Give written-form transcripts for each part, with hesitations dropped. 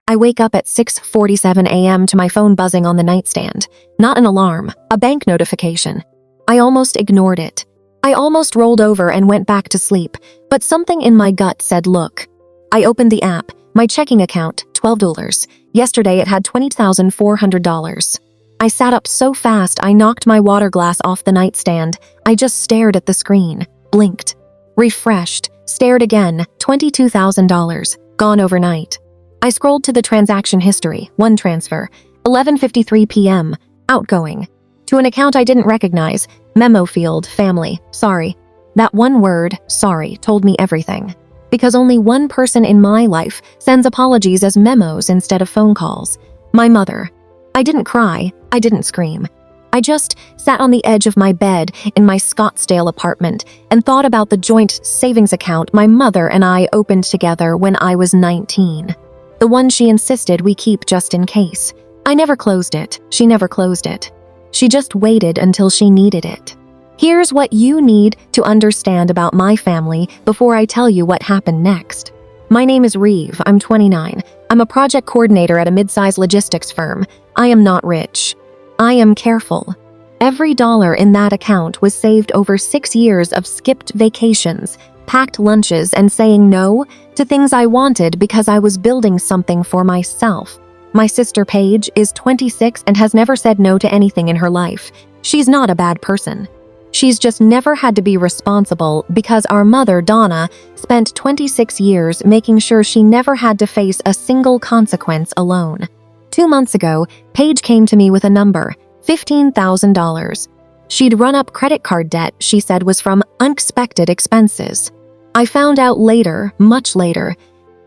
I wake up at 6:47 a.m. to my phone buzzing on the nightstand. Not an alarm, a bank notification. I almost ignored it. I almost rolled over and went back to sleep, but something in my gut said, look. I opened the app. My checking account, $12. Yesterday it had $20,400. I sat up so fast I knocked my water glass off the nightstand. I just stared at the screen, blinked, refreshed, stared again, $22,000, gone overnight. I scrolled to the transaction history, one transfer, 11:53 p.m., outgoing. To an account I didn't recognize, memo field, family, sorry. That one word, sorry, told me everything. Because only one person in my life sends apologies as memos instead of phone calls. My mother. I didn't cry, I didn't scream. I just sat on the edge of my bed in my Scottsdale apartment and thought about the joint savings account my mother and I opened together when I was 19. The one she insisted we keep just in case. I never closed it. She never closed it. She just waited until she needed it. Here's what you need to understand about my family before I tell you what happened next. My name is Reeve. I'm 29. I'm a project coordinator at a mid-size logistics firm. I am not rich. I am careful. Every dollar in that account was saved over 6 years of skipped vacations, packed lunches, and saying no to things I wanted because I was building something for myself. My sister Paige is 26 and has never said no to anything in her life. She's not a bad person. She's just never had to be responsible because our mother, Donna, spent 26 years making sure she never had to face a single consequence alone. 2 months ago, Paige came to me with a number, $15,000. She'd run up credit card debt she said was from unexpected expenses. I found out later, much later,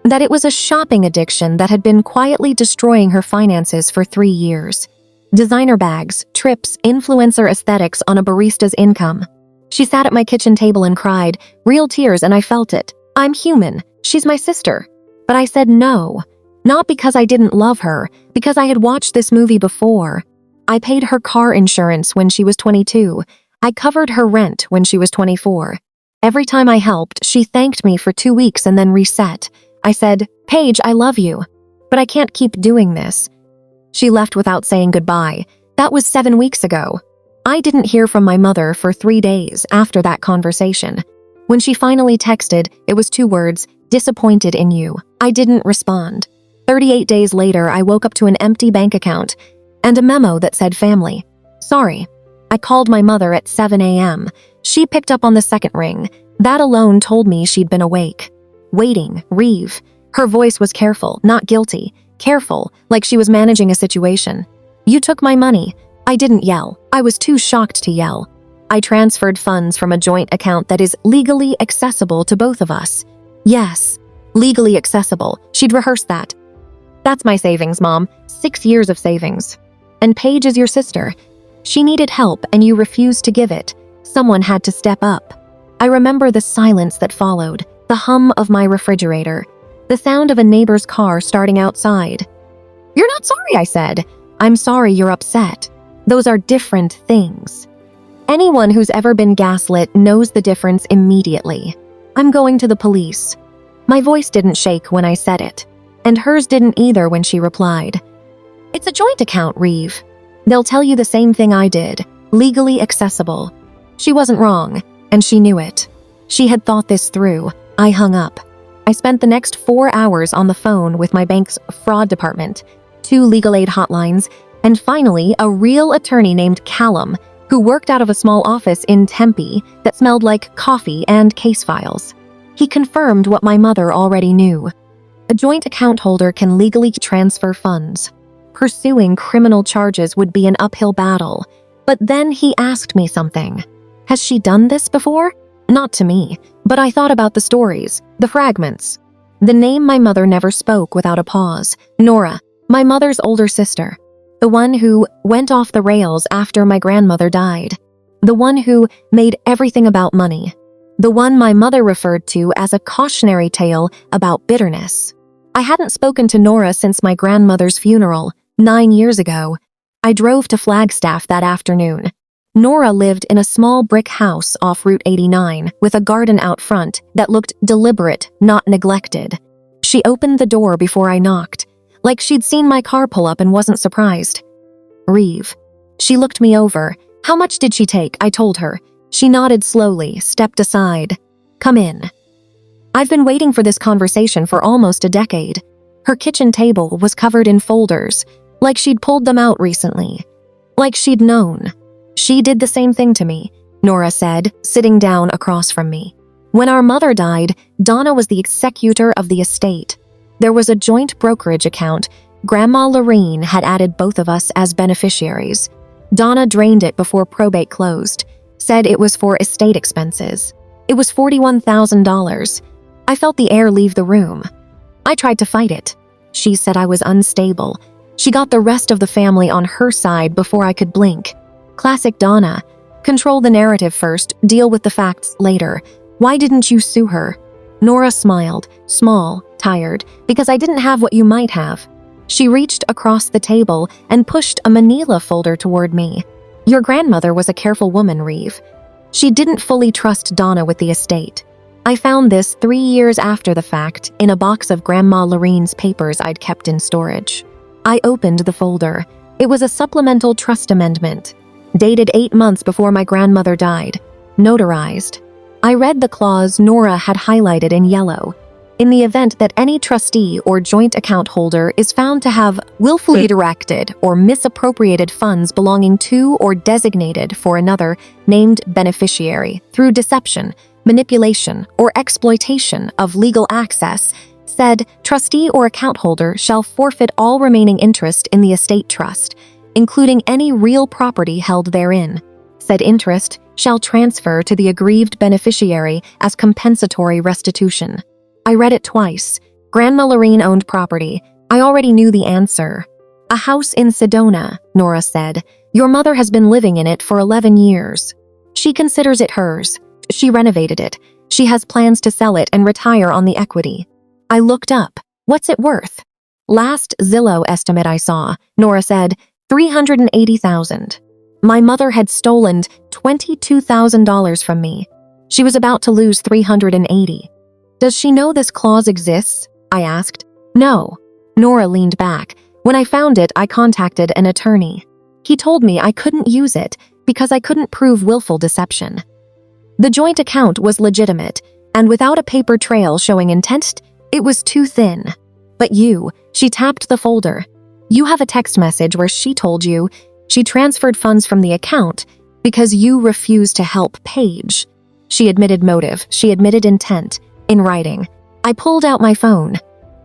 that it was a shopping addiction that had been quietly destroying her finances for 3 years. Designer bags, trips, influencer aesthetics on a barista's income. She sat at my kitchen table and cried, real tears, and I felt it. I'm human. She's my sister. But I said no. Not because I didn't love her, because I had watched this movie before. I paid her car insurance when she was 22. I covered her rent when she was 24. Every time I helped, she thanked me for 2 weeks and then reset. I said, Paige, I love you, but I can't keep doing this. She left without saying goodbye. That was 7 weeks ago. I didn't hear from my mother for 3 days after that conversation. When she finally texted, it was 2 words, disappointed in you. I didn't respond. 38 days later, I woke up to an empty bank account and a memo that said family. Sorry. I called my mother at 7 a.m. She picked up on the second ring. That alone told me she'd been awake. Waiting, Reeve. Her voice was careful, not guilty. Careful, like she was managing a situation. You took my money. I didn't yell. I was too shocked to yell. I transferred funds from a joint account that is legally accessible to both of us. Yes, legally accessible. She'd rehearsed that. That's my savings, Mom. 6 years of savings. And Paige is your sister. She needed help and you refused to give it. Someone had to step up. I remember the silence that followed, the hum of my refrigerator, the sound of a neighbor's car starting outside. You're not sorry, I said. I'm sorry you're upset. Those are different things. Anyone who's ever been gaslit knows the difference immediately. I'm going to the police. My voice didn't shake when I said it, and hers didn't either when she replied. It's a joint account, Reeve. They'll tell you the same thing I did, legally accessible. She wasn't wrong, and she knew it. She had thought this through. I hung up. I spent the next 4 hours on the phone with my bank's fraud department, 2 legal aid hotlines, and finally a real attorney named Callum, who worked out of a small office in Tempe that smelled like coffee and case files. He confirmed what my mother already knew. A joint account holder can legally transfer funds. Pursuing criminal charges would be an uphill battle. But then he asked me something. Has she done this before? Not to me, but I thought about the stories, the fragments. The name my mother never spoke without a pause. Nora, my mother's older sister. The one who went off the rails after my grandmother died. The one who made everything about money. The one my mother referred to as a cautionary tale about bitterness. I hadn't spoken to Nora since my grandmother's funeral, 9 years ago. I drove to Flagstaff that afternoon. Nora lived in a small brick house off Route 89 with a garden out front that looked deliberate, not neglected. She opened the door before I knocked, like she'd seen my car pull up and wasn't surprised. Reeve. She looked me over. How much did she take? I told her. She nodded slowly, stepped aside. Come in. I've been waiting for this conversation for almost a decade. Her kitchen table was covered in folders, like she'd pulled them out recently. Like she'd known. She did the same thing to me, Nora said, sitting down across from me. When our mother died, Donna was the executor of the estate. There was a joint brokerage account. Grandma Lorene had added both of us as beneficiaries. Donna drained it before probate closed, said it was for estate expenses. It was $41,000. I felt the air leave the room. I tried to fight it. She said I was unstable. She got the rest of the family on her side before I could blink. Classic Donna. Control the narrative first, deal with the facts later. Why didn't you sue her? Nora smiled, small, tired, because I didn't have what you might have. She reached across the table and pushed a manila folder toward me. Your grandmother was a careful woman, Reeve. She didn't fully trust Donna with the estate. I found this 3 years after the fact in a box of Grandma Lorene's papers I'd kept in storage. I opened the folder. It was a supplemental trust amendment, dated 8 months before my grandmother died, notarized. I read the clause Nora had highlighted in yellow. In the event that any trustee or joint account holder is found to have willfully directed or misappropriated funds belonging to or designated for another named beneficiary through deception, manipulation, or exploitation of legal access, said trustee or account holder shall forfeit all remaining interest in the estate trust, including any real property held therein. Said interest shall transfer to the aggrieved beneficiary as compensatory restitution. I read it twice. Grandma Lorene owned property. I already knew the answer. A house in Sedona, Nora said. Your mother has been living in it for 11 years. She considers it hers. She renovated it. She has plans to sell it and retire on the equity. I looked up. What's it worth? Last Zillow estimate I saw, Nora said, $380,000. My mother had stolen $22,000 from me. She was about to lose $380,000. Does she know this clause exists? I asked. No. Nora leaned back. When I found it, I contacted an attorney. He told me I couldn't use it because I couldn't prove willful deception. The joint account was legitimate, and without a paper trail showing intent, it was too thin. But you, she tapped the folder. You have a text message where she told you she transferred funds from the account because you refused to help Paige. She admitted motive. She admitted intent. In writing. I pulled out my phone,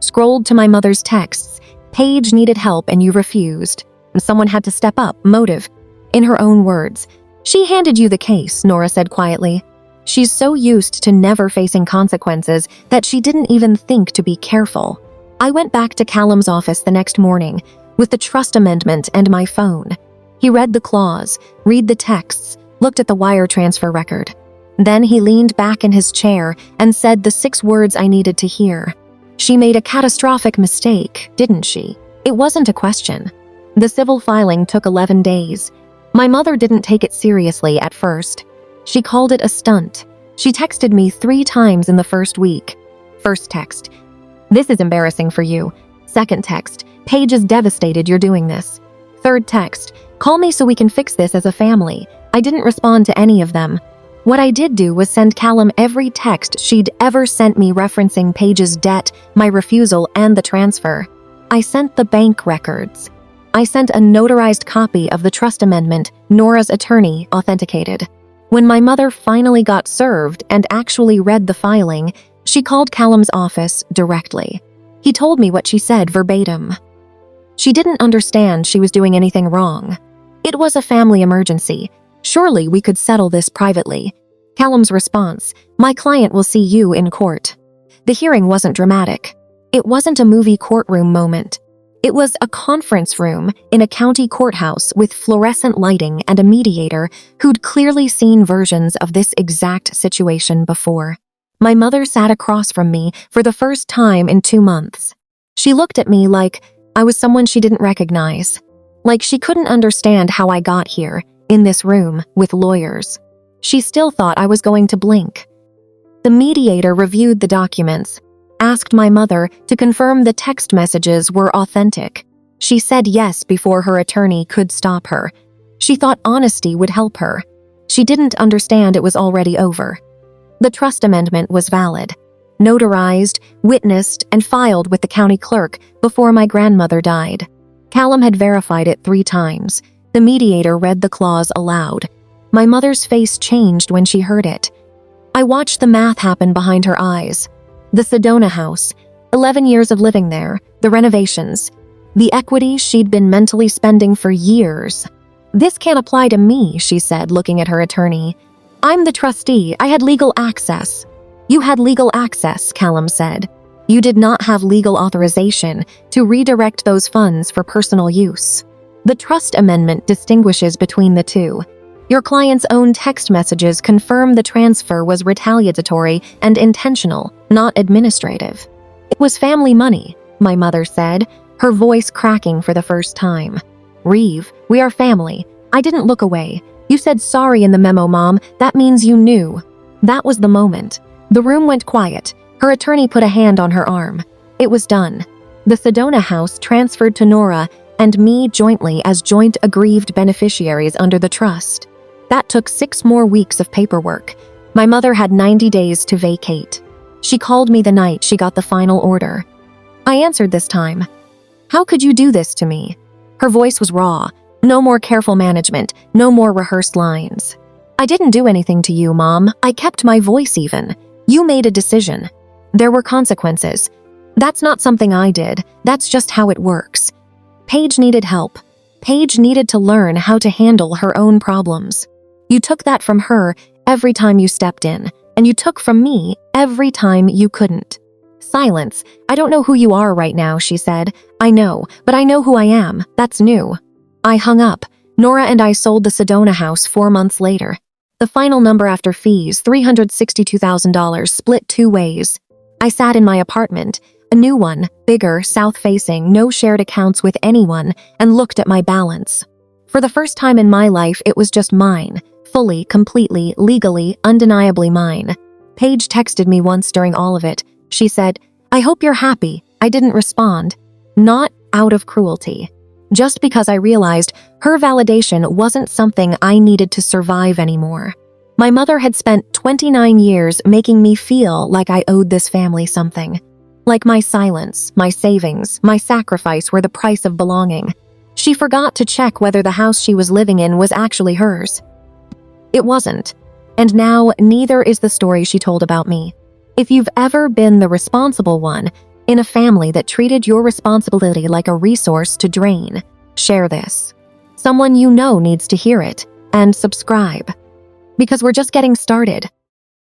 scrolled to my mother's texts. Paige needed help and you refused. And someone had to step up. Motive. In her own words. She handed you the case, Nora said quietly. She's so used to never facing consequences that she didn't even think to be careful. I went back to Callum's office the next morning with the trust amendment and my phone. He read the clause, read the texts, looked at the wire transfer record. Then he leaned back in his chair and said the 6 words I needed to hear. She made a catastrophic mistake, didn't she? It wasn't a question. The civil filing took 11 days. My mother didn't take it seriously at first. She called it a stunt. She texted me 3 times in the first week. First text, this is embarrassing for you. Second text, Paige is devastated you're doing this. Third text, call me so we can fix this as a family. I didn't respond to any of them. What I did do was send Callum every text she'd ever sent me referencing Paige's debt, my refusal, and the transfer. I sent the bank records. I sent a notarized copy of the trust amendment Nora's attorney authenticated. When my mother finally got served and actually read the filing, she called Callum's office directly. He told me what she said verbatim. She didn't understand she was doing anything wrong. It was a family emergency. Surely we could settle this privately. Callum's response, my client will see you in court. The hearing wasn't dramatic. It wasn't a movie courtroom moment. It was a conference room in a county courthouse with fluorescent lighting and a mediator who'd clearly seen versions of this exact situation before. My mother sat across from me for the first time in 2 months. She looked at me like I was someone she didn't recognize. Like she couldn't understand how I got here, in this room, with lawyers. She still thought I was going to blink. The mediator reviewed the documents. asked my mother to confirm the text messages were authentic. She said yes before her attorney could stop her. She thought honesty would help her. She didn't understand it was already over. The trust amendment was valid, notarized, witnessed, and filed with the county clerk before my grandmother died. Callum had verified it 3 times. The mediator read the clause aloud. My mother's face changed when she heard it. I watched the math happen behind her eyes. The Sedona house, 11 years of living there, the renovations, the equity she'd been mentally spending for years. "This can't apply to me," she said, looking at her attorney. "I'm the trustee. I had legal access." "You had legal access," Callum said. "You did not have legal authorization to redirect those funds for personal use." The trust amendment distinguishes between the two. Your client's own text messages confirm the transfer was retaliatory and intentional, not administrative. "It was family money," my mother said, her voice cracking for the first time. "Reeve, we are family. I didn't look away. You said sorry in the memo, Mom. That means you knew." That was the moment. The room went quiet. Her attorney put a hand on her arm. It was done. The Sedona house transferred to Nora and me jointly as joint aggrieved beneficiaries under the trust. That took 6 more weeks of paperwork. My mother had 90 days to vacate. She called me the night she got the final order. I answered this time. "How could you do this to me?" Her voice was raw. No more careful management, no more rehearsed lines. "I didn't do anything to you, Mom. I kept my voice even. You made a decision. There were consequences. That's not something I did. That's just how it works." Paige needed help. Paige needed to learn how to handle her own problems. You took that from her every time you stepped in, and you took from me every time you couldn't. Silence. "I don't know who you are right now," she said. "I know, but I know who I am. That's new." I hung up. Nora and I sold the Sedona house 4 months later. The final number after fees, $362,000, split 2 ways. I sat in my apartment, a new one, bigger, south-facing, no shared accounts with anyone, and looked at my balance. For the first time in my life, it was just mine, fully, completely, legally, undeniably mine. Paige texted me once during all of it. She said, "I hope you're happy." I didn't respond. Not out of cruelty. Just because I realized her validation wasn't something I needed to survive anymore. My mother had spent 29 years making me feel like I owed this family something. Like my silence, my savings, my sacrifice were the price of belonging. She forgot to check whether the house she was living in was actually hers. It wasn't. And now, neither is the story she told about me. If you've ever been the responsible one in a family that treated your responsibility like a resource to drain, share this. Someone you know needs to hear it, and subscribe. Because we're just getting started.